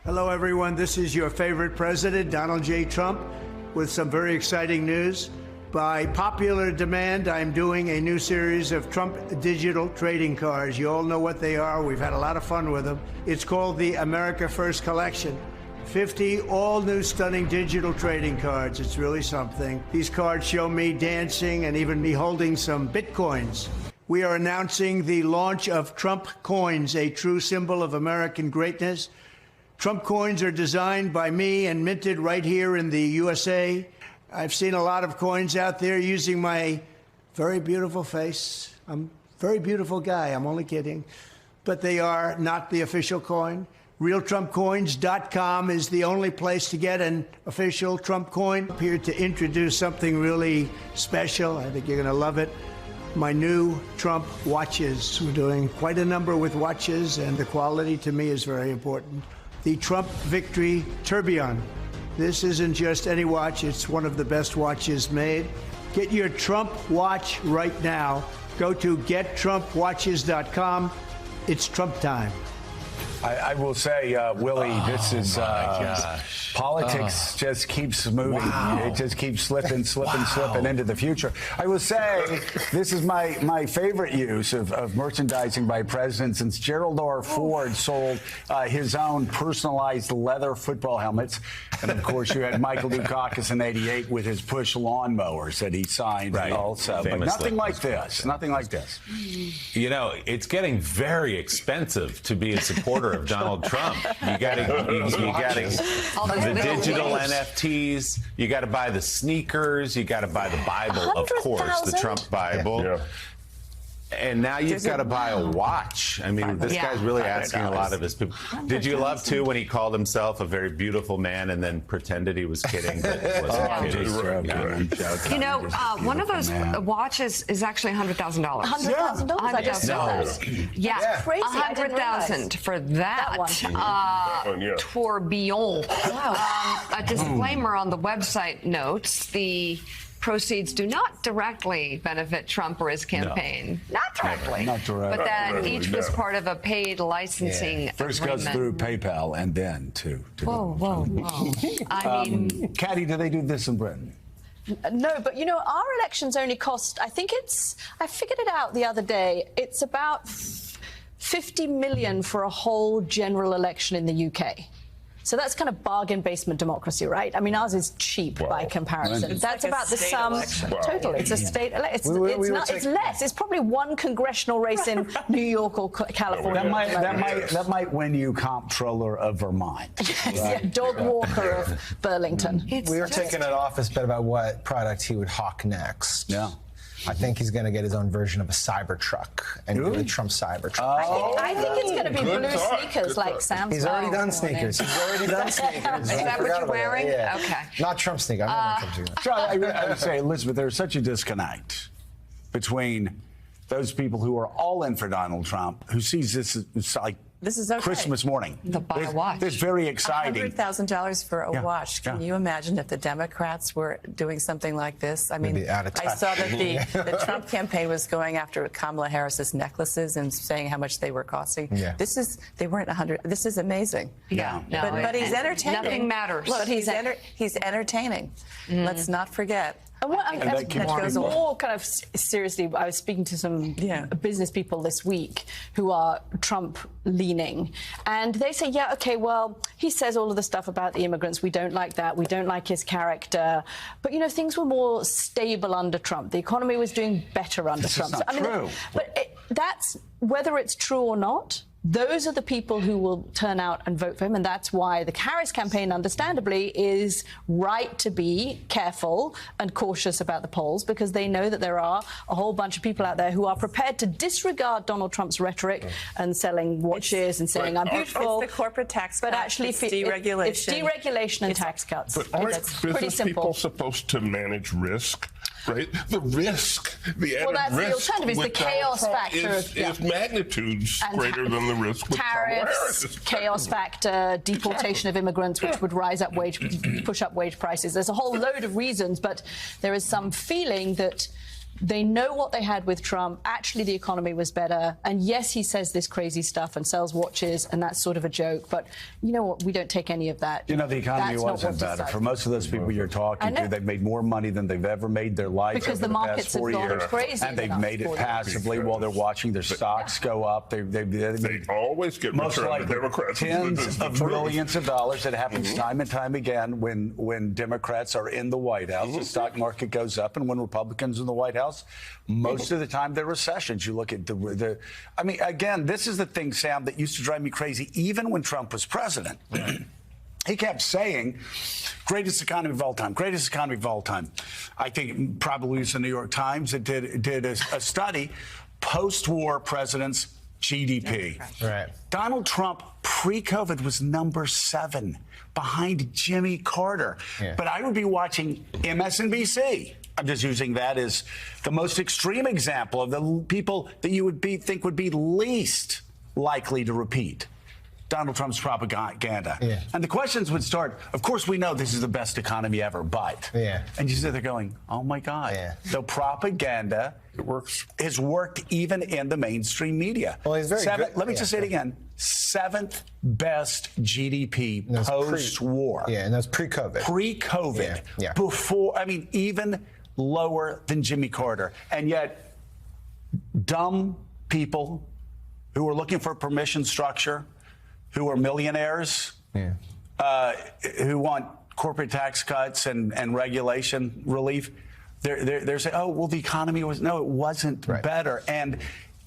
Hello, everyone. This is your favorite president, Donald J. Trump, with some very exciting news. By popular demand, I'm doing a new series of Trump digital trading cards. You all know what they are. We've had a lot of fun with them. It's called the America First Collection. 50 all-new stunning digital trading cards. It's really something. These cards show me dancing and even me holding some Bitcoins. We are announcing the launch of Trump Coins, a true symbol of American greatness. Trump coins are designed by me and minted right here in the USA. I've seen a lot of coins out there using my very beautiful face. I'm a very beautiful guy. I'm only kidding. But they are not the official coin. RealTrumpCoins.com is the only place to get an official Trump coin. I'm here to introduce something really special. I think you're going to love it. My new Trump watches. We're doing quite a number with watches, and the quality to me is very important. The Trump Victory Tourbillon. This isn't just any watch, it's one of the best watches made. Get your Trump watch right now. Go to gettrumpwatches.com. It's Trump time. I will say, Willie, this is politics just keeps moving. Wow. It just keeps slipping into the future. I will say this is my favorite use of merchandising by presidents since Gerald R. Ford sold his own personalized leather football helmets. And, of course, you had Michael Dukakis in '88 with his push lawnmowers that he signed also. Famously. But nothing like this. Nothing like this. You know, it's getting very expensive to be a supporter of Donald Trump. You got the digital NFTs. You got to buy the sneakers. You got to buy the Bible, of course, the Trump Bible. Yeah. And now you've got to buy a watch. I mean, this guy's really asking a lot of his people. Did you love, too, when he called himself a very beautiful man and then pretended he was kidding, but wasn't kidding? You know, one of those watches is actually $100,000. $100,000? I just saw that. Yeah, crazy. $100,000 for that tourbillon. Wow. A disclaimer on the website notes the proceeds do not directly benefit Trump or his campaign. No. Not directly. Not directly. But that each was part of a paid licensing First agreement. goes through PayPal and then to Whoa. I mean... Caddy, do they do this in Britain? No, but, you know, our elections only cost, I figured it out the other day, it's about 50 million for a whole general election in the UK. So that's kind of bargain basement democracy, right? I mean, ours is cheap by comparison. It's that's like about the sum. Totally. It's a state election. It's less. It's probably one congressional race in New York or California. That might win you comptroller of Vermont. Dog walker of Burlington. We were taking an office bet about what product he would hawk next. Yeah. I think he's going to get his own version of a Cybertruck and do the Trump Cybertruck. I think it's going to be blue sneakers like Sam's. He's already done sneakers. Is that what you're wearing? Yeah. Okay. Not Trump sneakers. I would say, Elizabeth, there's such a disconnect between those people who are all in for Donald Trump, who sees this as like Christmas morning. The buy a watch. It's very exciting. $100,000 for a watch. Can you imagine if the Democrats were doing something like this? I mean, I saw that the Trump campaign was going after Kamala Harris's necklaces and saying how much they were costing. Yeah. They weren't 100. This is amazing. Yeah. But he's entertaining. Nothing matters. Look, he's entertaining. Let's not forget. That goes more kind of seriously, I was speaking to some business people this week who are Trump leaning, and they say, yeah, okay, well, he says all of the stuff about the immigrants. We don't like that. We don't like his character. But, you know, things were more stable under Trump. The economy was doing better under Trump. Not true. But that's, whether it's true or not, those are the people who will turn out and vote for him, and that's why the Harris campaign, understandably, is right to be careful and cautious about the polls, because they know that there are a whole bunch of people out there who are prepared to disregard Donald Trump's rhetoric and selling watches and saying, I'm beautiful. It's the corporate tax cut. But actually, it's deregulation. It's deregulation and tax cuts. But aren't business people supposed to manage risk? Right? The risk, the added that's risk. The alternative is the chaos factor. Is magnitudes greater than the risk with tariffs, chaos factor, deportation of immigrants, which would push up wage prices. There's a whole load of reasons, but there is some feeling that They know what they had with Trump. Actually, the economy was better. And yes, he says this crazy stuff and sells watches, and that's sort of a joke. But you know what? We don't take any of that. You know, the economy wasn't better. For most of those people you're talking to, they've made more money than they've ever made in their life because over the markets past 4 have years. gone crazy. And they've made it passively while they're watching their stocks go up. They always get most returned. likely The Democrats tens of millions of dollars. It happens time and time again when Democrats are in the White House. The stock market goes up, and when Republicans in the White House, most of the time they're recessions. You look at I mean, again, this is the thing, Sam, that used to drive me crazy, even when Trump was president. He kept saying, greatest economy of all time, greatest economy of all time. I think probably it was the New York Times that did a study, post-war presidents' GDP. Right. Donald Trump, pre-COVID, was number 7, behind Jimmy Carter. Yeah. But I would be watching MSNBC. I'm just using that as the most extreme example of the people that you would think would be least likely to repeat Donald Trump's propaganda. Yeah. And the questions would start, of course, we know this is the best economy ever, but. Yeah. And you sit there going, oh, my God. Yeah. The propaganda has worked even in the mainstream media. Well, he's very good. Let me just say it again. 7th best GDP post-war. And that's pre-COVID. Pre-COVID. Yeah. Before, I mean, even lower than Jimmy Carter. And yet, dumb people who are looking for permission structure, who are millionaires, who want corporate tax cuts and regulation relief, they're saying, oh, well, the economy was, no, it wasn't better. And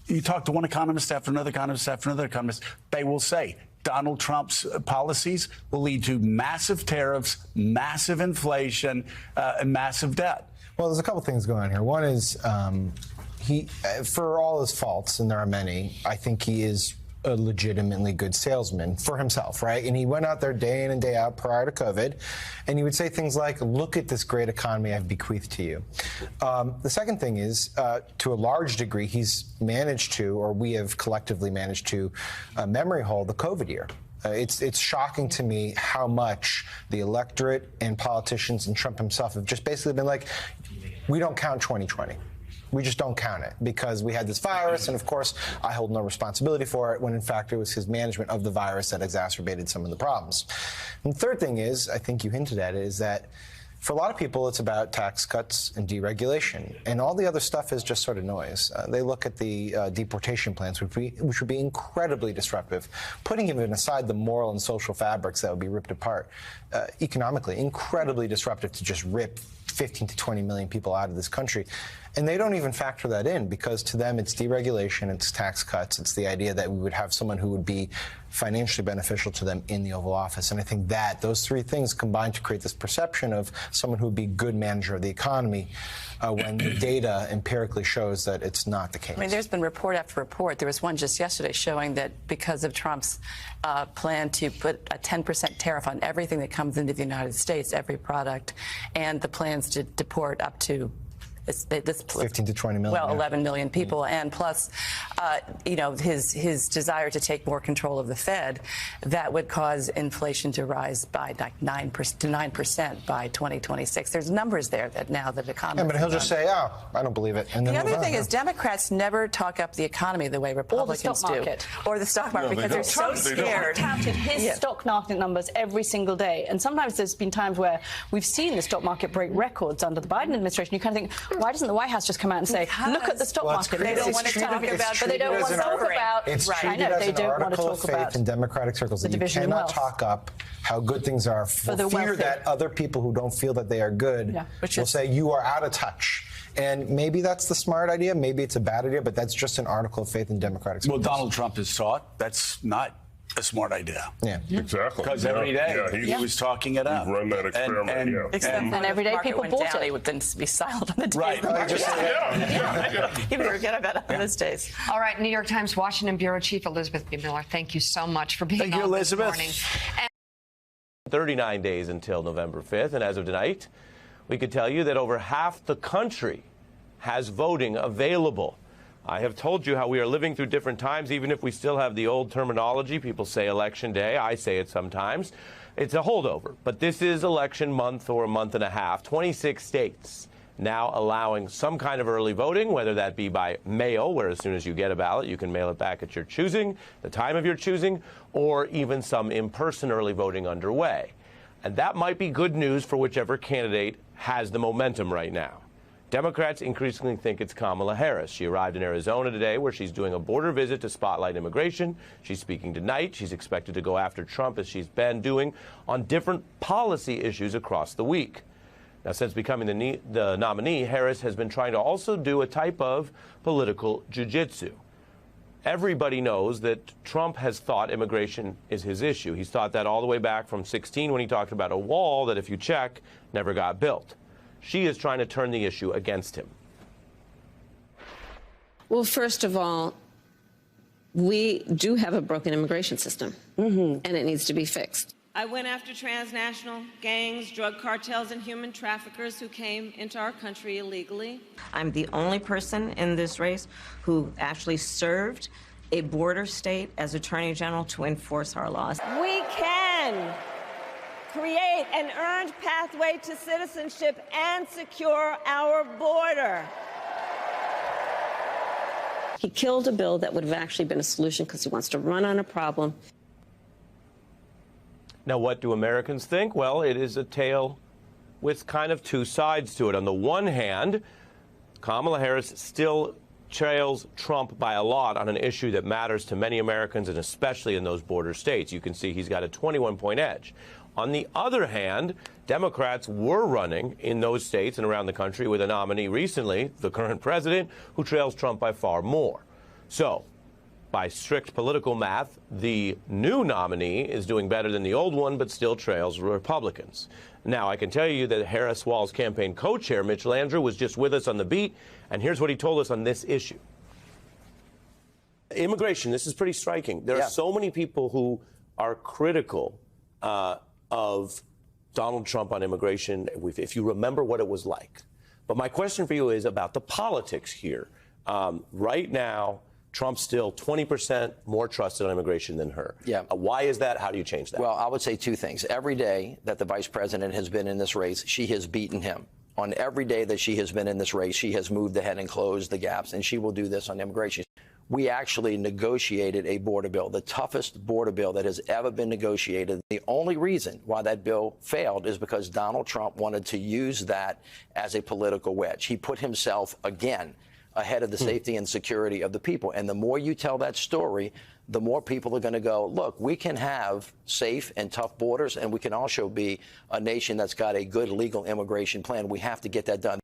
you talk to one economist after another economist after another economist, they will say, Donald Trump's policies will lead to massive tariffs, massive inflation, and massive debt. Well, there's a couple things going on here. One is he, for all his faults, and there are many, I think he is a legitimately good salesman for himself, right? And he went out there day in and day out prior to COVID, and he would say things like, look at this great economy I've bequeathed to you. The second thing is, to a large degree, he's managed to, or we have collectively managed to, memory hole the COVID year. It's shocking to me how much the electorate and politicians and Trump himself have just basically been like, we don't count 2020. We just don't count it because we had this virus, and of course, I hold no responsibility for it, when in fact it was his management of the virus that exacerbated some of the problems. And the third thing is, I think you hinted at it, is that for a lot of people, it's about tax cuts and deregulation, and all the other stuff is just sort of noise. They look at the deportation plans, which would be incredibly disruptive, putting even aside the moral and social fabrics that would be ripped apart. Economically, incredibly disruptive to just rip 15 to 20 million people out of this country. And they don't even factor that in, because to them it's deregulation, it's tax cuts, it's the idea that we would have someone who would be financially beneficial to them in the Oval Office. And I think that those three things combine to create this perception of someone who would be a good manager of the economy, when the data empirically shows that it's not the case. I mean, there's been report after report. There was one just yesterday showing that because of Trump's plan to put a 10% tariff on everything that comes into the United States, every product, and the plans to deport up to 15 to 20 million. Well, 11 million people, and plus, his desire to take more control of the Fed, that would cause inflation to rise by like 9% by 2026. There's numbers there that now that economists. Yeah, but he'll just say, "Oh, I don't believe it." And then the other thing is, Democrats never talk up the economy the way Republicans do, or the stock market, because they're so scared. Trump touted his stock market numbers every single day, and sometimes there's been times where we've seen the stock market break records under the Biden administration. You kind of think, why doesn't the White House just come out and say, look at the stock market? They don't want to talk about, but they don't want to talk about. It's treated as an article of faith in Democratic circles that you cannot talk up how good things are for fear that other people who don't feel that they are good will say you are out of touch. And maybe that's the smart idea, maybe it's a bad idea, but that's just an article of faith in Democratic circles. Well, Donald Trump has taught that's not a smart idea. Yeah, exactly. Because every day he was talking it up. Run that experiment. And every day people bought it. He would then be silent on the day. Right. You forget about it on those days. All right, New York Times Washington Bureau Chief Elizabeth B. Miller, thank you so much for being on this morning. 39 days until November 5th, and as of tonight, we could tell you that over half the country has voting available. I have told you how we are living through different times, even if we still have the old terminology. People say Election Day. I say it sometimes. It's a holdover. But this is election month or a month and a half. 26 states now allowing some kind of early voting, whether that be by mail, where as soon as you get a ballot, you can mail it back at your choosing, the time of your choosing, or even some in-person early voting underway. And that might be good news for whichever candidate has the momentum right now. Democrats increasingly think it's Kamala Harris. She arrived in Arizona today, where she's doing a border visit to spotlight immigration. She's speaking tonight. She's expected to go after Trump, as she's been doing on different policy issues across the week. Now, since becoming the nominee, Harris has been trying to also do a type of political jiu-jitsu. Everybody knows that Trump has thought immigration is his issue. He's thought that all the way back from 2016, when he talked about a wall that, if you check, never got built. She is trying to turn the issue against him. Well, first of all, we do have a broken immigration system, and it needs to be fixed. I went after transnational gangs, drug cartels, and human traffickers who came into our country illegally. I'm the only person in this race who actually served a border state as Attorney General to enforce our laws. We can create an earned pathway to citizenship and secure our border. He killed a bill that would have actually been a solution because he wants to run on a problem. Now, what do Americans think? Well, it is a tale with kind of two sides to it. On the one hand, Kamala Harris still trails Trump by a lot on an issue that matters to many Americans, and especially in those border states. You can see he's got a 21-point edge. On the other hand, Democrats were running in those states and around the country with a nominee recently, the current president, who trails Trump by far more. So, by strict political math, the new nominee is doing better than the old one, but still trails Republicans. Now, I can tell you that Harris Wall's campaign co-chair, Mitch Landrieu, was just with us on the beat, and here's what he told us on this issue. Immigration, this is pretty striking. There are so many people who are critical of Donald Trump on immigration, if you remember what it was like. But my question for you is about the politics here. Right now, Trump's still 20% more trusted on immigration than her. Yeah. Why is that? How do you change that? Well, I would say two things. Every day that the vice president has been in this race, she has beaten him. On every day that she has been in this race, she has moved ahead and closed the gaps, and she will do this on immigration. We actually negotiated a border bill, the toughest border bill that has ever been negotiated. The only reason why that bill failed is because Donald Trump wanted to use that as a political wedge. He put himself, again, ahead of the safety and security of the people. And the more you tell that story, the more people are going to go, look, we can have safe and tough borders, and we can also be a nation that's got a good legal immigration plan. We have to get that done.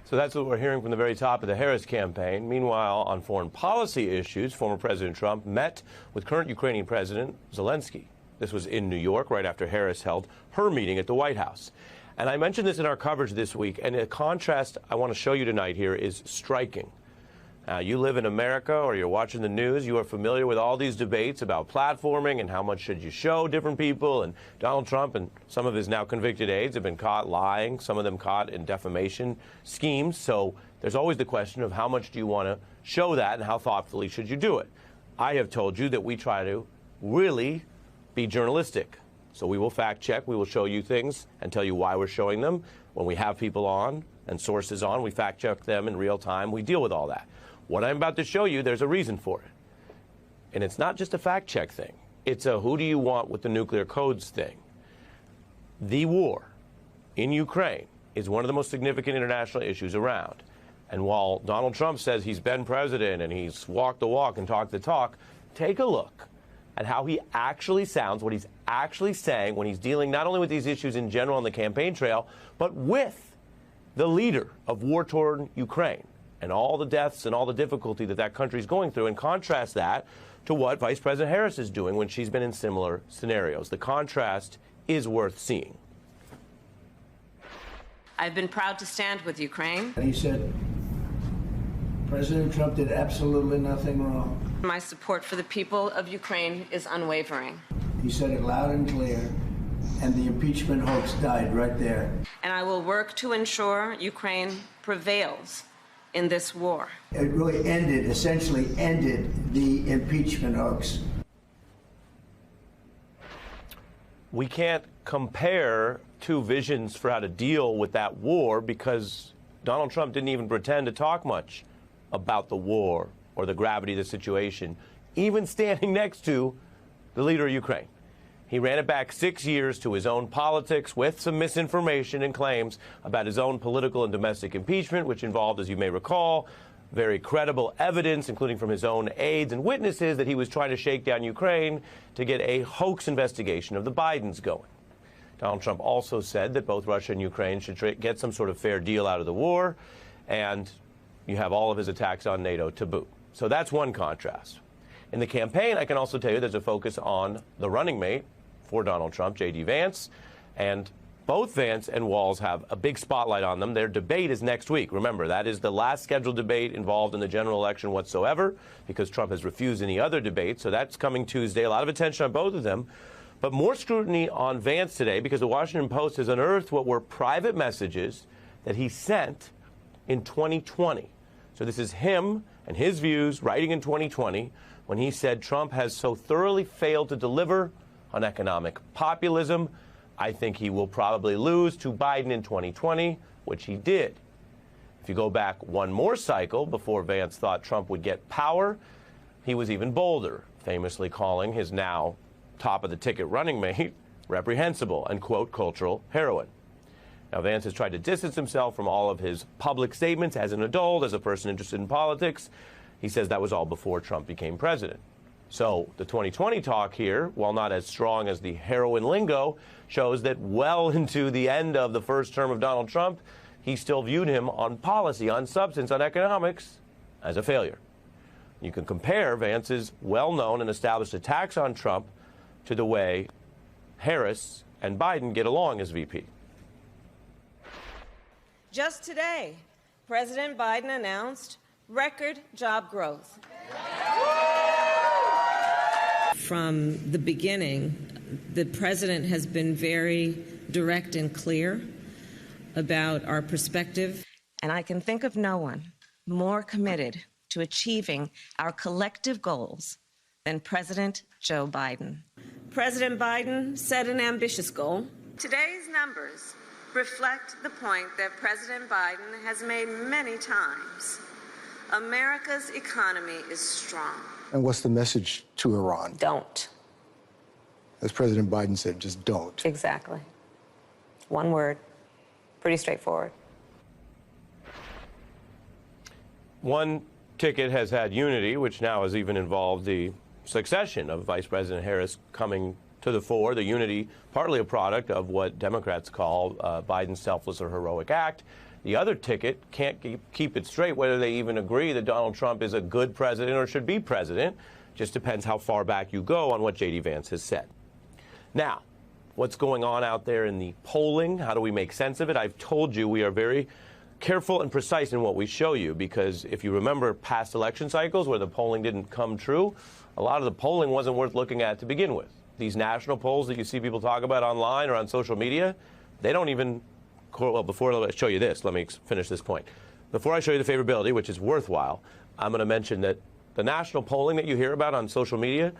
So that's what we're hearing from the very top of the Harris campaign. Meanwhile, on foreign policy issues, former President Trump met with current Ukrainian President Zelensky. This was in New York right after Harris held her meeting at the White House. And I mentioned this in our coverage this week, and a contrast I want to show you tonight here is striking. You live in America or you're watching the news, you are familiar with all these debates about platforming and how much should you show different people. And Donald Trump and some of his now convicted aides have been caught lying, some of them caught in defamation schemes. So there's always the question of how much do you want to show that and how thoughtfully should you do it. I have told you that we try to really be journalistic. So we will fact check, we will show you things and tell you why we're showing them. When we have people on and sources on, we fact check them in real time. We deal with all that. What I'm about to show you, there's a reason for it. And it's not just a fact check thing. It's a who do you want with the nuclear codes thing. The war in Ukraine is one of the most significant international issues around. And while Donald Trump says he's been president and he's walked the walk and talked the talk, take a look at how he actually sounds, what he's actually saying when he's dealing not only with these issues in general on the campaign trail, but with the leader of war-torn Ukraine and all the deaths and all the difficulty that that country's going through, and contrast that to what Vice President Harris is doing when she's been in similar scenarios. The contrast is worth seeing. I've been proud to stand with Ukraine. He said President Trump did absolutely nothing wrong. My support for the people of Ukraine is unwavering. He said it loud and clear, and the impeachment hoax died right there. And I will work to ensure Ukraine prevails in this war. It really essentially ended the impeachment hoax. we can't compare two visions for how to deal with that war because Donald Trump didn't even pretend to talk much about the war or the gravity of the situation, even standing next to the leader of Ukraine. He ran it back 6 years to his own politics with some misinformation and claims about his own political and domestic impeachment, which involved, as you may recall, very credible evidence, including from his own aides and witnesses, that he was trying to shake down Ukraine to get a hoax investigation of the Bidens going. Donald Trump also said that both Russia and Ukraine should get some sort of fair deal out of the war, and you have all of his attacks on NATO to boot. So that's one contrast. In the campaign, I can also tell you there's a focus on the running mate for Donald Trump, J.D. Vance, and both Vance and Walz have a big spotlight on them. Their debate is next week. Remember, that is the last scheduled debate involved in the general election whatsoever because Trump has refused any other debate. So that's coming Tuesday. A lot of attention on both of them. But more scrutiny on Vance today because the Washington Post has unearthed what were private messages that he sent in 2020. So this is him and his views writing in 2020 when he said Trump has so thoroughly failed to deliver on economic populism, I think he will probably lose to Biden in 2020, which he did. If you go back one more cycle before Vance thought Trump would get power, he was even bolder, famously calling his now top-of-the-ticket running mate reprehensible and, quote, cultural heroin. Now, Vance has tried to distance himself from all of his public statements as an adult, as a person interested in politics. He says that was all before Trump became president. So the 2020 talk here, while not as strong as the heroin lingo, shows that well into the end of the first term of Donald Trump, he still viewed him on policy, on substance, on economics as a failure. You can compare Vance's well-known and established attacks on Trump to the way Harris and Biden get along as VP. Just today, President Biden announced record job growth. From the beginning, the president has been very direct and clear about our perspective. And I can think of no one more committed to achieving our collective goals than President Joe Biden. President Biden set an ambitious goal. Today's numbers reflect the point that President Biden has made many times. America's economy is strong. And what's the message to Iran? Don't. As President Biden said, just don't. Exactly. One word. Pretty straightforward. One ticket has had unity, which now has even involved the succession of Vice President Harris coming to the fore. The unity, partly a product of what Democrats call Biden's selfless or heroic act. The other ticket can't keep it straight whether they even agree that Donald Trump is a good president or should be president. Just depends how far back you go on what J.D. Vance has said. Now, what's going on out there in the polling? How do we make sense of it? I've told you we are very careful and precise in what we show you because if you remember past election cycles where the polling didn't come true, a lot of the polling wasn't worth looking at to begin with. These national polls that you see people talk about online or on social media, they don't even... Well, before I show you this, let me finish this point. Before I show you the favorability, which is worthwhile, I'm going to mention that the national polling that you hear about on social media,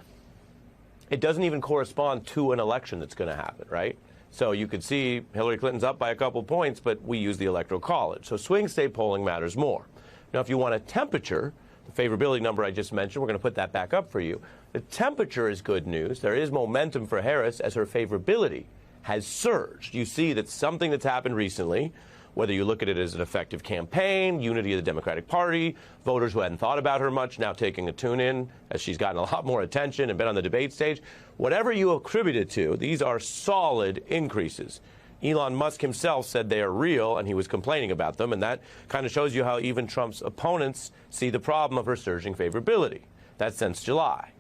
it doesn't even correspond to an election that's going to happen, right? So you could see Hillary Clinton's up by a couple points, but we use the Electoral College. So swing state polling matters more. Now, if you want a temperature, the favorability number I just mentioned, we're going to put that back up for you. The temperature is good news. There is momentum for Harris as her favorability has surged. You see that something that's happened recently, whether you look at it as an effective campaign, unity of the Democratic Party, voters who hadn't thought about her much now taking a tune in as she's gotten a lot more attention and been on the debate stage. Whatever you attribute it to, these are solid increases. Elon Musk himself said they are real, and he was complaining about them, and that kind of shows you how even Trump's opponents see the problem of her surging favorability. That's since July.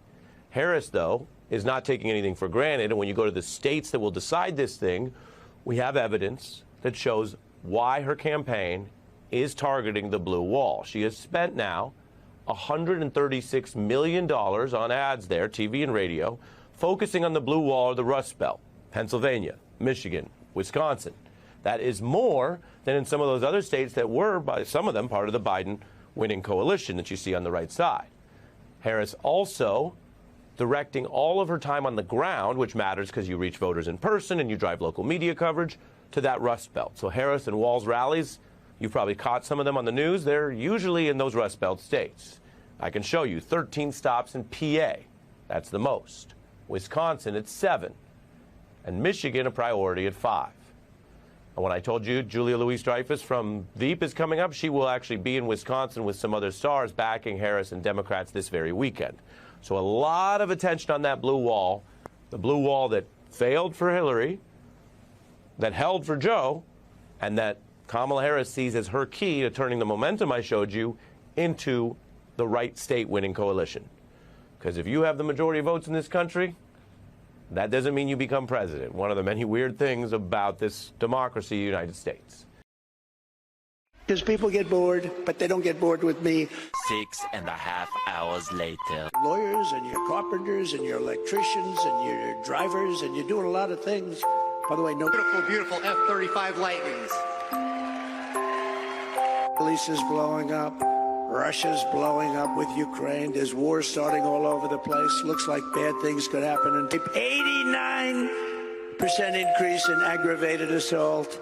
Harris, though, is not taking anything for granted. And when you go to the states that will decide this thing, we have evidence that shows why her campaign is targeting the blue wall. She has spent now $136 million on ads there, TV and radio, focusing on the blue wall or the Rust Belt, Pennsylvania, Michigan, Wisconsin. That is more than in some of those other states that were, by some of them, part of the Biden winning coalition that you see on the right side. Harris also directing all of her time on the ground, which matters because you reach voters in person and you drive local media coverage, to that Rust Belt. So Harris and Walz rallies, you've probably caught some of them on the news. They're usually in those Rust Belt states. I can show you 13 stops in PA. That's the most. Wisconsin at 7. And Michigan a priority at 5. And when I told you Julia Louis-Dreyfus from Veep is coming up, she will actually be in Wisconsin with some other stars backing Harris and Democrats this very weekend. So a lot of attention on that blue wall, the blue wall that failed for Hillary, that held for Joe, and that Kamala Harris sees as her key to turning the momentum I showed you into the right state winning coalition. Because if you have the majority of votes in this country, that doesn't mean you become president. One of the many weird things about this democracy, United States. Because people get bored, but they don't get bored with me. 6.5 hours later. Lawyers and your carpenters and your electricians and your drivers, and you're doing a lot of things. By the way, no beautiful, beautiful F-35 Lightnings. Police is blowing up. Russia's blowing up with Ukraine. There's wars starting all over the place. Looks like bad things could happen. And 89% increase in aggravated assault.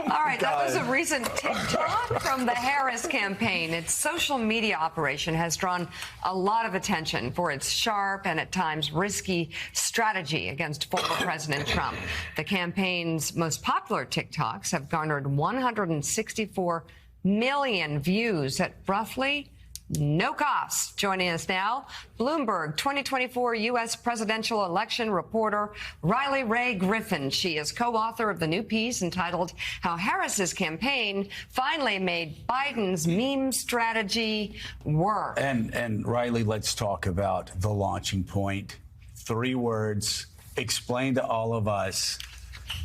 All right, that was a recent TikTok from the Harris campaign. Its social media operation has drawn a lot of attention for its sharp and at times risky strategy against former President Trump. The campaign's most popular TikToks have garnered 164 million views at roughly no cost. Joining us now, Bloomberg 2024 U.S. presidential election reporter Riley Ray Griffin. She is co-author of the new piece entitled How Harris's Campaign Finally Made Biden's Meme Strategy Work. And Riley, let's talk about the launching point. 3 words. Explain to all of us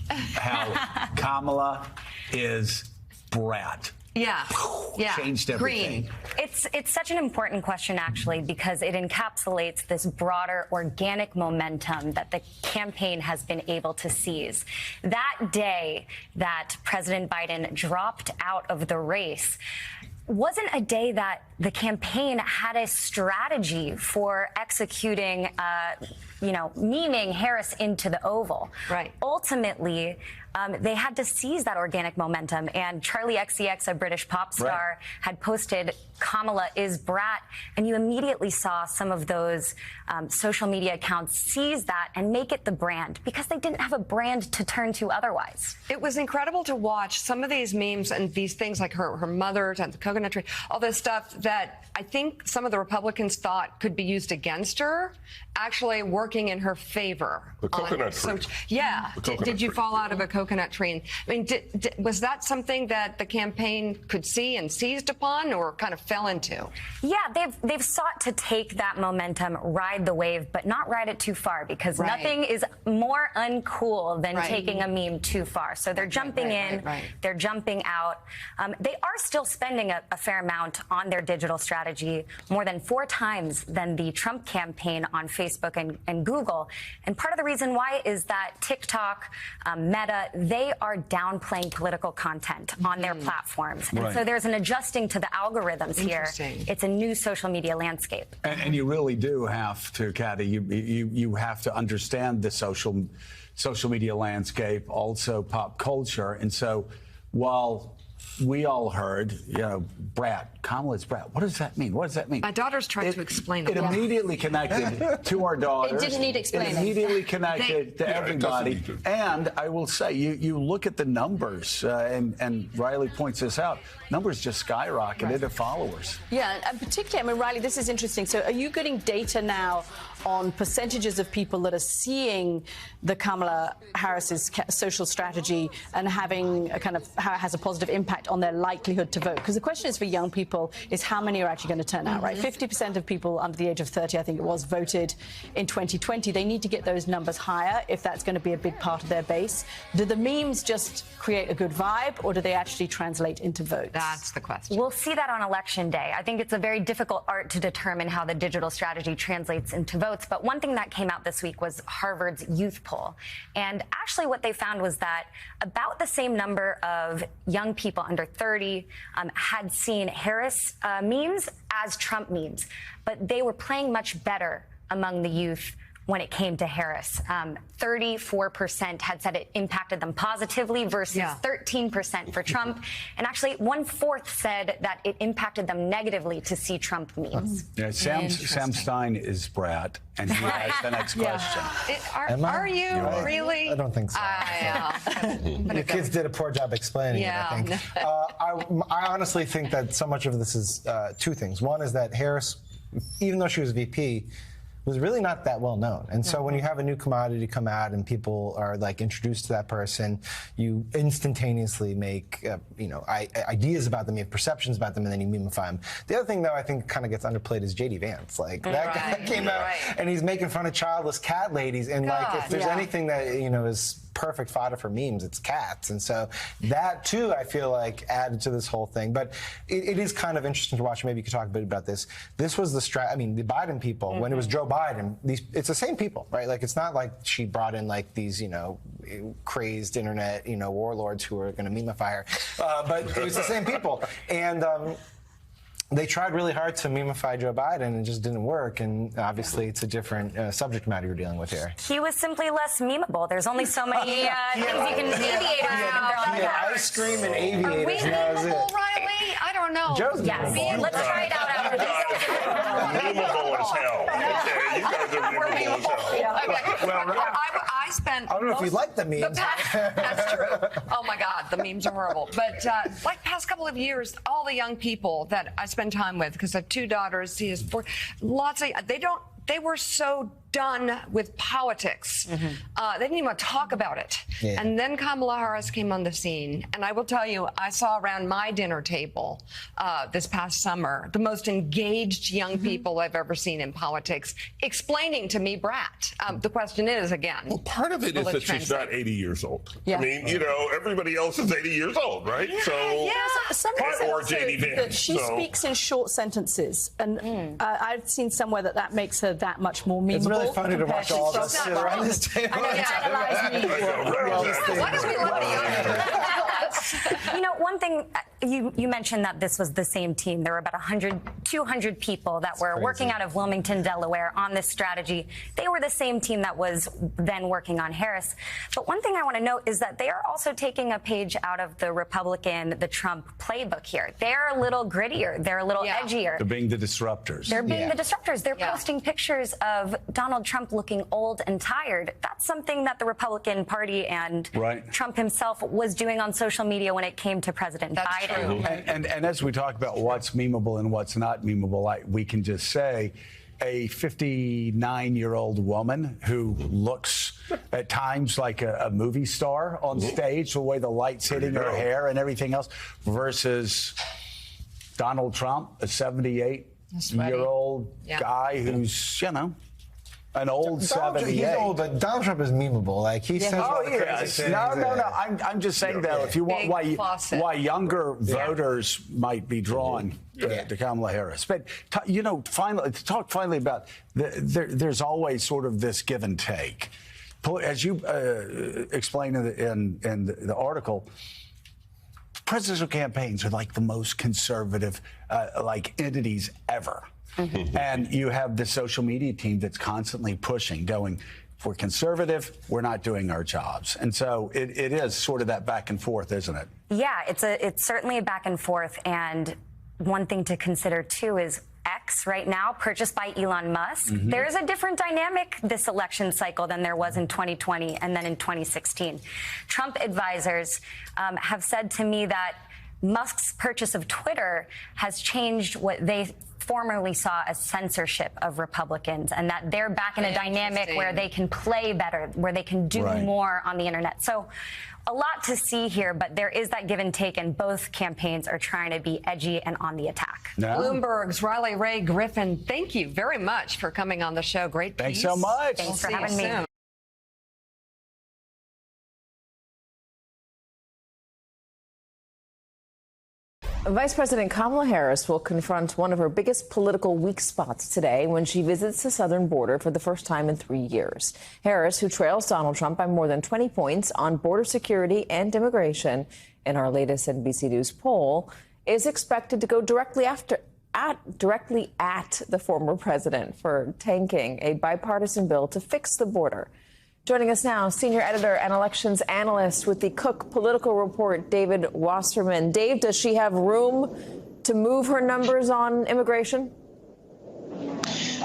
how Kamala is brat. Yeah. Changed everything. Green. It's such an important question, actually, because it encapsulates this broader organic momentum that the campaign has been able to seize. That day that President Biden dropped out of the race wasn't a day that the campaign had a strategy for executing, memeing Harris into the Oval. Right. Ultimately, they had to seize that organic momentum. And Charlie XCX, a British pop star, had posted Kamala is brat. And you immediately saw some of those social media accounts seize that and make it the brand because they didn't have a brand to turn to otherwise. It was incredible to watch some of these memes and these things like her mother's and the coconut tree, all this stuff that I think some of the Republicans thought could be used against her, actually working in her favor. The coconut tree. Yeah. Did you fall out of a coconut tree? I mean, was that something that the campaign could see and seized upon or kind of fell into? Yeah, they've sought to take that momentum, ride the wave, but not ride it too far because nothing is more uncool than taking a meme too far. So they're jumping in, they're jumping out. They are still spending a fair amount on their digital strategy, more than 4 times than the Trump campaign on Facebook and Google. And part of the reason why is that TikTok, Meta, they are downplaying political content on their platforms. And so there's an adjusting to the algorithms here. It's a new social media landscape. And you really do have to, Kathy, you have to understand the social media landscape, also pop culture. And so while we all heard, brat, Kamala's brat. What does that mean? What does that mean? My daughter's trying to explain it. It immediately connected to our daughters. It didn't need explaining. It immediately connected to everybody. And I will say, you look at the numbers, and Riley points this out, numbers just skyrocketed of followers. Yeah, and particularly, Riley, this is interesting. So are you getting data now on percentages of people that are seeing the Kamala Harris's social strategy and having a kind of how it has a positive impact on their likelihood to vote? Because the question is for young people is how many are actually going to turn out, right? 50% of people under the age of 30, I think it was, voted in 2020. They need to get those numbers higher if that's going to be a big part of their base. Do the memes just create a good vibe or do they actually translate into votes? That's the question. We'll see that on Election Day. I think it's a very difficult art to determine how the digital strategy translates into votes. But one thing that came out this week was Harvard's youth poll. And actually what they found was that about the same number of young people under 30 had seen Harris memes as Trump memes. But they were playing much better among the youth when it came to Harris. 34% had said it impacted them positively versus 13% for Trump. And actually, 1/4 said that it impacted them negatively to see Trump memes. Yeah, Sam Stein is Brad, and he has the next question. Are you really? I don't think so. The kids did a poor job explaining it, I think. I honestly think that so much of this is two things. One is that Harris, even though she was VP, was really not that well known. And so when you have a new commodity come out and people are like introduced to that person, you instantaneously make ideas about them, you have perceptions about them, and then you memify them. The other thing, though, I think kind of gets underplayed is J.D. Vance. Like that guy came out and he's making fun of childless cat ladies. And like if there's anything that is perfect fodder for memes, it's cats. And so that too, I feel like added to this whole thing. But it is kind of interesting to watch. Maybe you could talk a bit about this. This was the the Biden people, when it was Joe Biden, it's the same people, right? Like it's not like she brought in like these, crazed internet, warlords who are going to memify her. But it was the same people. And they tried really hard to memify Joe Biden and it just didn't work. And obviously, it's a different subject matter you're dealing with here. He was simply less memeable. There's only so many things you can deviate around. He had ice cream and aviators. Are we memeable, Riley? I don't know. Yes. Let's try it out after this. Memeable as hell. Okay, you guys are memeable as hell. Well, I spent. I don't know if you like the memes. That's true. Oh my God, the memes are horrible. But like past couple of years, all the young people that I spend time with, because I have 2 daughters, he has 4. They were so done with politics. They didn't even want to talk about it. Yeah. And then Kamala Harris came on the scene. And I will tell you, I saw around my dinner table this past summer the most engaged young people I've ever seen in politics explaining to me Brat. The question is, again. Well, part of it is that she's not 80 years old. Yeah. I mean, everybody else is 80 years old, right? Or J.D. Vance. She speaks in short sentences. And I've seen somewhere that makes her that much more memeable. It's really funny to watch all of us sit around this table. Why don't we let the one thing, you mentioned that this was the same team. There were about 200 people that were working out of Wilmington, Delaware on this strategy. They were the same team that was then working on Harris. But one thing I want to note is that they are also taking a page out of the Trump playbook here. They're a little grittier. They're a little edgier. They're being the disruptors. They're being the disruptors. They're posting pictures of Donald Trump looking old and tired. That's something that the Republican Party and Trump himself was doing on social media when it came to President Biden. And as we talk about what's memeable and what's not memeable, we can just say a 59-year-old woman who looks at times like a movie star on stage, the way the light's hitting her hair and everything else, versus Donald Trump, a 78-year-old guy who's, an old 78. He's old, but Donald Trump is memeable. Like he says all the crazy things. No. I'm just saying that if you want why younger voters might be drawn to Kamala Harris. But finally, to talk about there's always sort of this give and take, as you explained in the article. Presidential campaigns are like the most conservative entities ever. And you have the social media team that's constantly pushing, going, if we're conservative, we're not doing our jobs. And so it is sort of that back and forth, isn't it? Yeah, it's certainly a back and forth. And one thing to consider, too, is X right now, purchased by Elon Musk. There is a different dynamic this election cycle than there was in 2020 and then in 2016. Trump advisors have said to me that Musk's purchase of Twitter has changed what they formerly saw as censorship of Republicans, and that they're back in a dynamic where they can play better, where they can do more on the internet. So a lot to see here, but there is that give and take, and both campaigns are trying to be edgy and on the attack. Bloomberg's Riley Ray Griffin, thank you very much for coming on the show. Great piece. Thanks so much. Thanks for having me. Soon. Vice President Kamala Harris will confront one of her biggest political weak spots today when she visits the southern border for the first time in 3 years. Harris, who trails Donald Trump by more than 20 points on border security and immigration in our latest NBC News poll, is expected to go directly after directly at the former president for tanking a bipartisan bill to fix the border. Joining us now, senior editor and elections analyst with the Cook Political Report, David Wasserman. Dave, does she have room to move her numbers on immigration?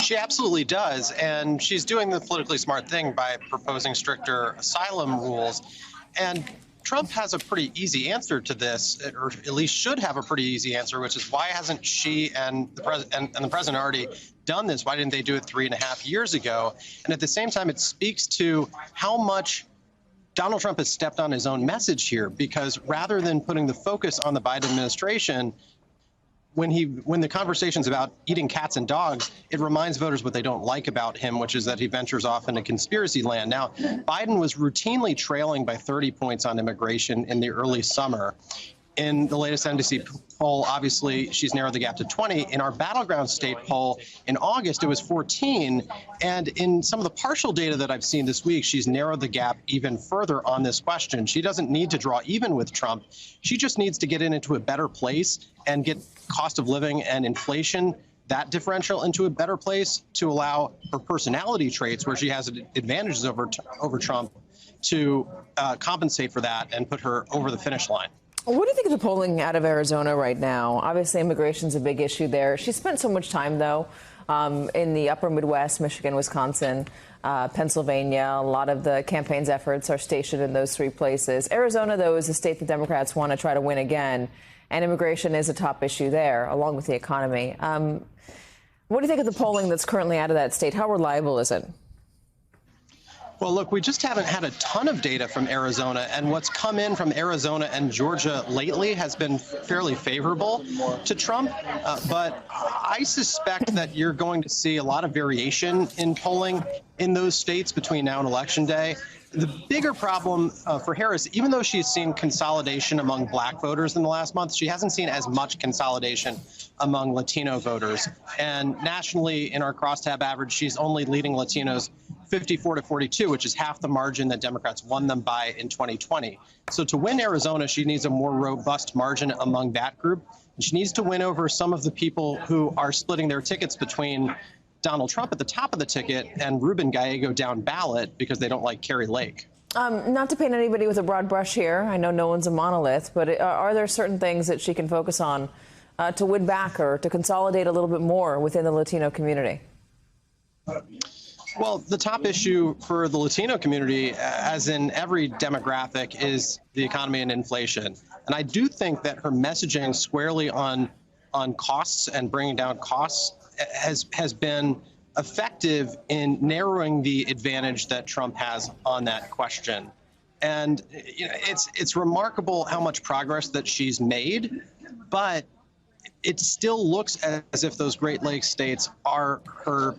She absolutely does, and she's doing the politically smart thing by proposing stricter asylum rules. And Trump has a pretty easy answer to this, or at least should have a pretty easy answer, which is why hasn't she and the president already done this? Why didn't they do it 3.5 years ago? And at the same time, it speaks to how much Donald Trump has stepped on his own message here, because rather than putting the focus on the Biden administration, when the conversation's about eating cats and dogs, it reminds voters what they don't like about him, which is that he ventures off into conspiracy land. Now, Biden was routinely trailing by 30 points on immigration in the early summer. In the latest NBC poll, obviously, she's narrowed the gap to 20. In our battleground state poll in August, it was 14. And in some of the partial data that I've seen this week, she's narrowed the gap even further on this question. She doesn't need to draw even with Trump. She just needs to get into a better place and get cost of living and inflation, that differential, into a better place to allow her personality traits, where she has advantages over Trump, to compensate for that and put her over the finish line. What do you think of the polling out of Arizona right now? Obviously, immigration's a big issue there. She spent so much time, though, in the upper Midwest, Michigan, Wisconsin, Pennsylvania. A lot of the campaign's efforts are stationed in those three places. Arizona, though, is a state the Democrats want to try to win again, and immigration is a top issue there, along with the economy. What do you think of the polling that's currently out of that state? How reliable is it? Well, look, we just haven't had a ton of data from Arizona, and what's come in from Arizona and Georgia lately has been fairly favorable to Trump. But I suspect that you're going to see a lot of variation in polling in those states between now and Election Day. The bigger problem for Harris, even though she's seen consolidation among black voters in the last month, she hasn't seen as much consolidation among Latino voters. And nationally, in our crosstab average, she's only leading Latinos 54-42, which is half the margin that Democrats won them by in 2020. So to win Arizona, she needs a more robust margin among that group. And she needs to win over some of the people who are splitting their tickets between Donald Trump at the top of the ticket and Ruben Gallego down ballot because they don't like Kari Lake. Not to paint anybody with a broad brush here. I know no one's a monolith, but are there certain things that she can focus on to win back or to consolidate a little bit more within the Latino community? Well, the top issue for the Latino community, as in every demographic, is the economy and inflation. And I do think that her messaging squarely on costs and bringing down costs has been effective in narrowing the advantage that Trump has on that question. And you know, it's remarkable how much progress that she's made, but it still looks as if those Great Lakes states are her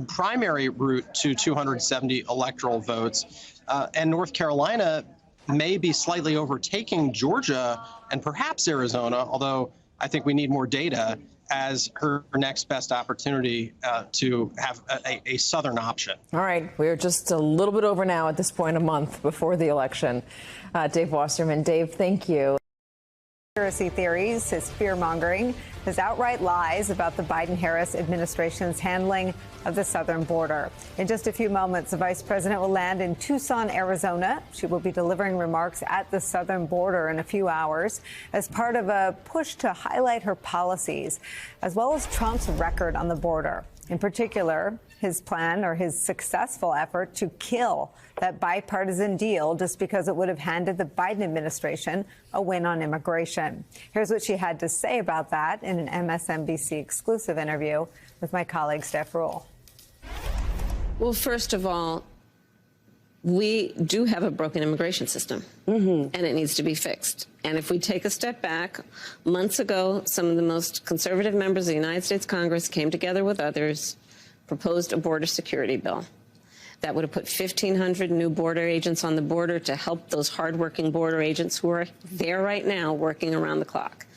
primary route to 270 electoral votes. And North Carolina may be slightly overtaking Georgia and perhaps Arizona, although I think we need more data, as her next best opportunity to have a Southern option. All right. We're just a little bit over now at this point, a month before the election. Dave Wasserman. Dave, thank you. Conspiracy theories, his fear-mongering, his outright lies about the Biden-Harris administration's handling of the southern border. In just a few moments, the vice president will land in Tucson, Arizona. She will be delivering remarks at the southern border in a few hours as part of a push to highlight her policies, as well as Trump's record on the border. In particular, his plan or his successful effort to kill that bipartisan deal just because it would have handed the Biden administration a win on immigration. Here's what she had to say about that in an MSNBC exclusive interview with my colleague Steph Rule. Well, first of all, we do have a broken immigration system, and it needs to be fixed. And if we take a step back, months ago, some of the most conservative members of the United States Congress came together with others, proposed a border security bill that would have put 1,500 new border agents on the border to help those hardworking border agents who are there right now working around the clock,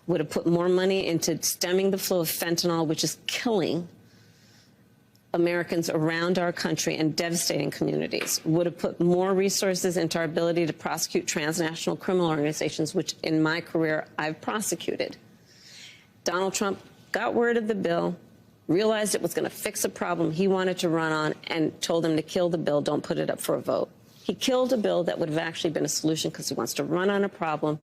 would have put more money into stemming the flow of fentanyl, which is killing Americans around our country and devastating communities, would have put more resources into our ability to prosecute transnational criminal organizations, which in my career I've prosecuted. Donald Trump got word of the bill, realized it was going to fix a problem he wanted to run on, and told him to kill the bill, don't put it up for a vote. He killed a bill that would have actually been a solution because he wants to run on a problem.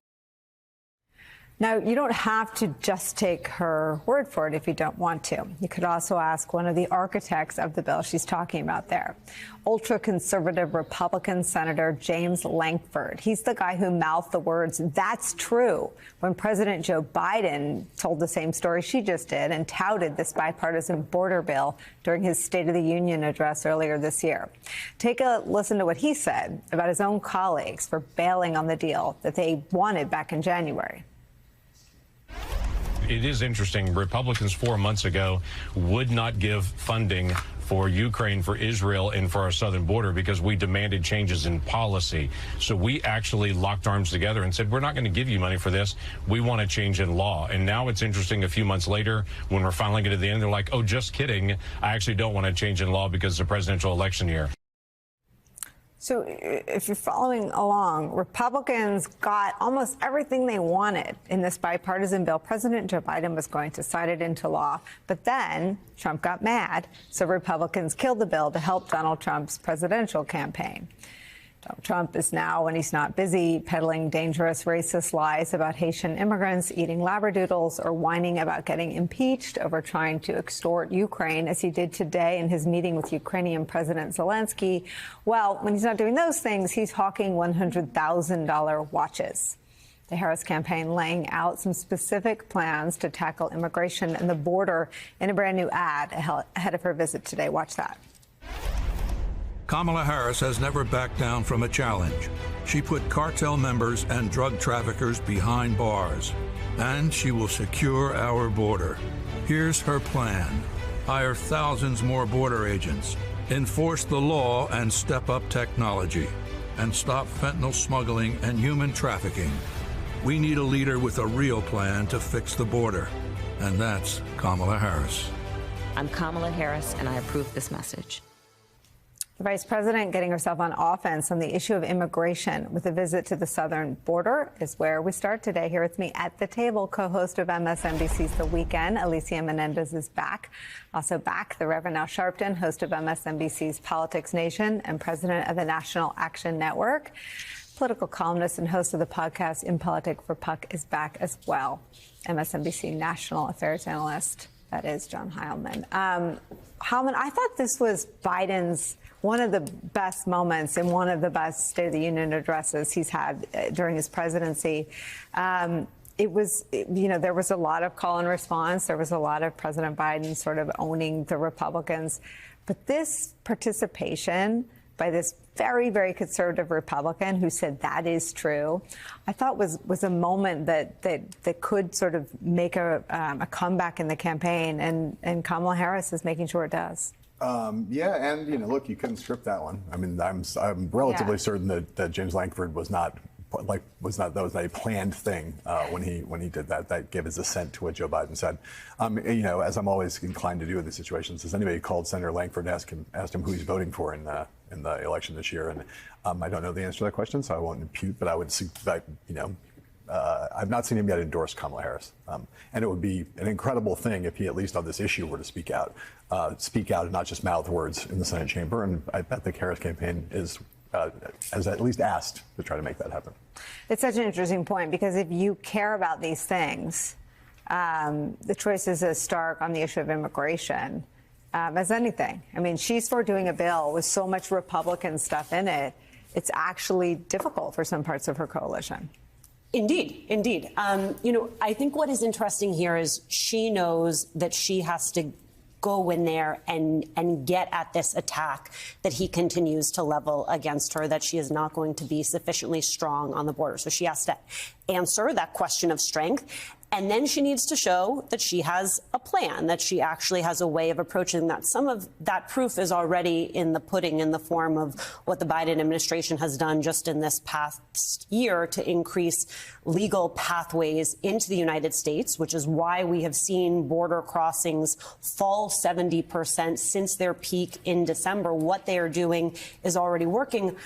Now, you don't have to just take her word for it if you don't want to. You could also ask one of the architects of the bill she's talking about there, ultra-conservative Republican Senator James Lankford. He's the guy who mouthed the words, "That's true," when President Joe Biden told the same story she just did and touted this bipartisan border bill during his State of the Union address earlier this year. Take a listen to what he said about his own colleagues for bailing on the deal that they wanted back in January. It is interesting. Republicans 4 months ago would not give funding for Ukraine, for Israel, and for our southern border because we demanded changes in policy. So we actually locked arms together and said, we're not going to give you money for this. We want a change in law. And now it's interesting, a few months later, when we're finally getting to the end, they're like, oh, just kidding. I actually don't want a change in law because it's a presidential election year. So if you're following along, Republicans got almost everything they wanted in this bipartisan bill. President Joe Biden was going to sign it into law. But then Trump got mad, so Republicans killed the bill to help Donald Trump's presidential campaign. Donald Trump is now, when he's not busy, peddling dangerous racist lies about Haitian immigrants eating labradoodles or whining about getting impeached over trying to extort Ukraine, as he did today in his meeting with Ukrainian President Zelensky. Well, when he's not doing those things, he's hawking $100,000 watches. The Harris campaign laying out some specific plans to tackle immigration and the border in a brand new ad ahead of her visit today. Watch that. Kamala Harris has never backed down from a challenge. She put cartel members and drug traffickers behind bars, and she will secure our border. Here's her plan. Hire thousands more border agents, enforce the law and step up technology, and stop fentanyl smuggling and human trafficking. We need a leader with a real plan to fix the border, and that's Kamala Harris. I'm Kamala Harris, and I approve this message. The vice president getting herself on offense on the issue of immigration with a visit to the southern border is where we start today. Here with me at the table, co-host of MSNBC's The Weekend, Alicia Menendez is back. Also back, the Reverend Al Sharpton, host of MSNBC's Politics Nation and president of the National Action Network. Political columnist and host of the podcast In Politic for Puck is back as well. MSNBC national affairs analyst, that is John Heilemann. Heilemann, I thought this was Biden's one of the best moments in one of the best State of the Union addresses he's had during his presidency. It was, you know, there was a lot of call and response. There was a lot of President Biden sort of owning the Republicans. But this participation by this very, very conservative Republican who said that is true, I thought was a moment that could sort of make a comeback in the campaign. And Kamala Harris is making sure it does. Yeah, and, you know, look, you couldn't strip that one. I mean, I'm relatively certain that James Lankford was not a planned thing when he did that. That gave his assent to what Joe Biden said. You know, as I'm always inclined to do in these situations, has anybody called Senator Lankford and asked him who he's voting for in the election this year? And I don't know the answer to that question, so I won't impute. But I would, you know. I've not seen him yet endorse Kamala Harris. And it would be an incredible thing if he, at least on this issue, were to speak out and not just mouth words in the Senate chamber. And I bet the Harris campaign has at least asked to try to make that happen. It's such an interesting point, because if you care about these things, the choice is as stark on the issue of immigration as anything. I mean, she's for doing a bill with so much Republican stuff in it. It's actually difficult for some parts of her coalition. Indeed, indeed. You know, I think what is interesting here is she knows that she has to go in there and get at this attack that he continues to level against her, that she is not going to be sufficiently strong on the border. So she has to answer that question of strength. And then she needs to show that she has a plan, that she actually has a way of approaching that. Some of that proof is already in the pudding, in the form of what the Biden administration has done just in this past year to increase legal pathways into the United States, which is why we have seen border crossings fall 70% since their peak in December. What they are doing is already working.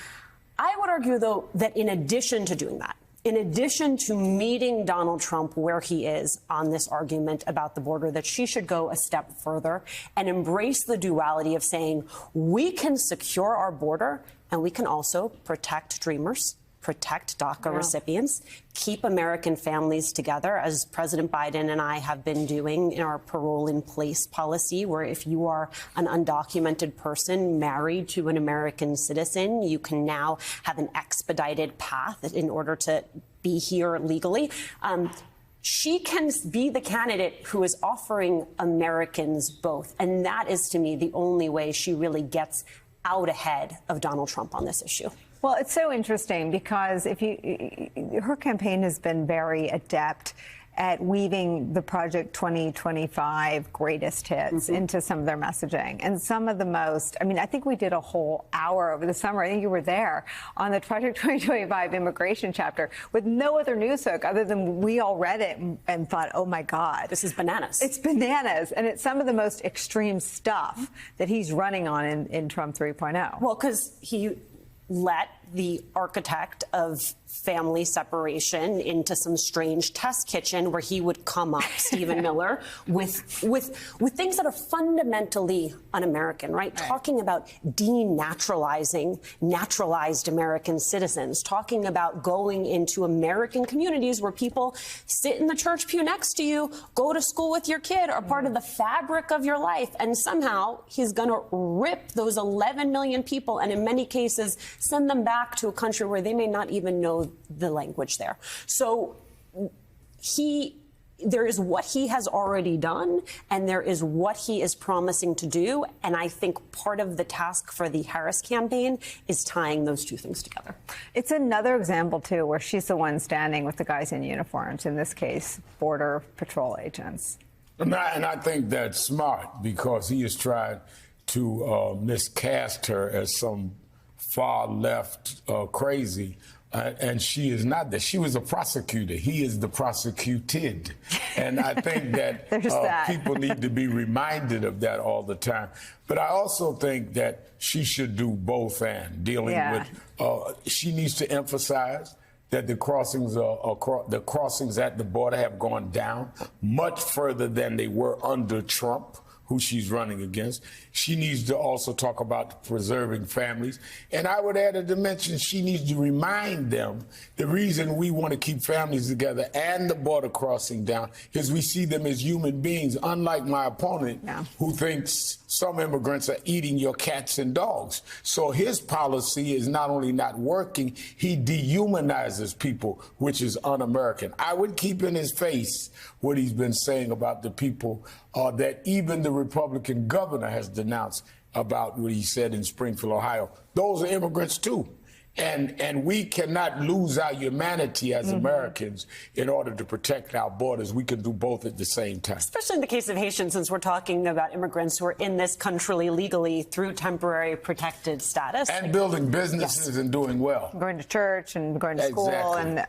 I would argue, though, that in addition to doing that, in addition to meeting Donald Trump where he is on this argument about the border, that she should go a step further and embrace the duality of saying we can secure our border and we can also protect dreamers, protect DACA recipients, keep American families together, as President Biden and I have been doing in our parole in place policy, where if you are an undocumented person married to an American citizen, you can now have an expedited path in order to be here legally. She can be the candidate who is offering Americans both. And that is, to me, the only way she really gets out ahead of Donald Trump on this issue. Well, it's so interesting because her campaign has been very adept at weaving the Project 2025 greatest hits into some of their messaging. And some of the most, I mean, I think we did a whole hour over the summer, I think you were there, on the Project 2025 immigration chapter with no other news hook other than we all read it and thought, oh my God. This is bananas. It's bananas. And it's some of the most extreme stuff that he's running on in Trump 3.0. Well, because he let the architect of family separation into some strange test kitchen where he would come up, Stephen Miller, with things that are fundamentally un-American, right? Talking about denaturalizing naturalized American citizens, talking about going into American communities where people sit in the church pew next to you, go to school with your kid, are part of the fabric of your life. And somehow he's going to rip those 11 million people and in many cases send them back to a country where they may not even know the language there. So there is what he has already done, and there is what he is promising to do. And I think part of the task for the Harris campaign is tying those two things together. It's another example, too, where she's the one standing with the guys in uniforms, in this case, Border Patrol agents. And I think that's smart because he has tried to miscast her as some far left crazy. And she is not that. She was a prosecutor. He is the prosecuted. And I think that people need to be reminded of that all the time. But I also think that she should do both and dealing with, she needs to emphasize that the crossings at the border have gone down much further than they were under Trump, who she's running against. She needs to also talk about preserving families. And I would add a dimension, she needs to remind them the reason we want to keep families together and the border crossing down is we see them as human beings, unlike my opponent who thinks some immigrants are eating your cats and dogs. So his policy is not only not working, he dehumanizes people, which is un-American. I would keep in his face what he's been saying about the people that even the Republican governor has denounced about what he said in Springfield, Ohio. Those are immigrants, too. And we cannot lose our humanity as Americans in order to protect our borders. We can do both at the same time. Especially in the case of Haitians, since we're talking about immigrants who are in this country legally through temporary protected status. And building businesses and doing well. Going to church and going to school. And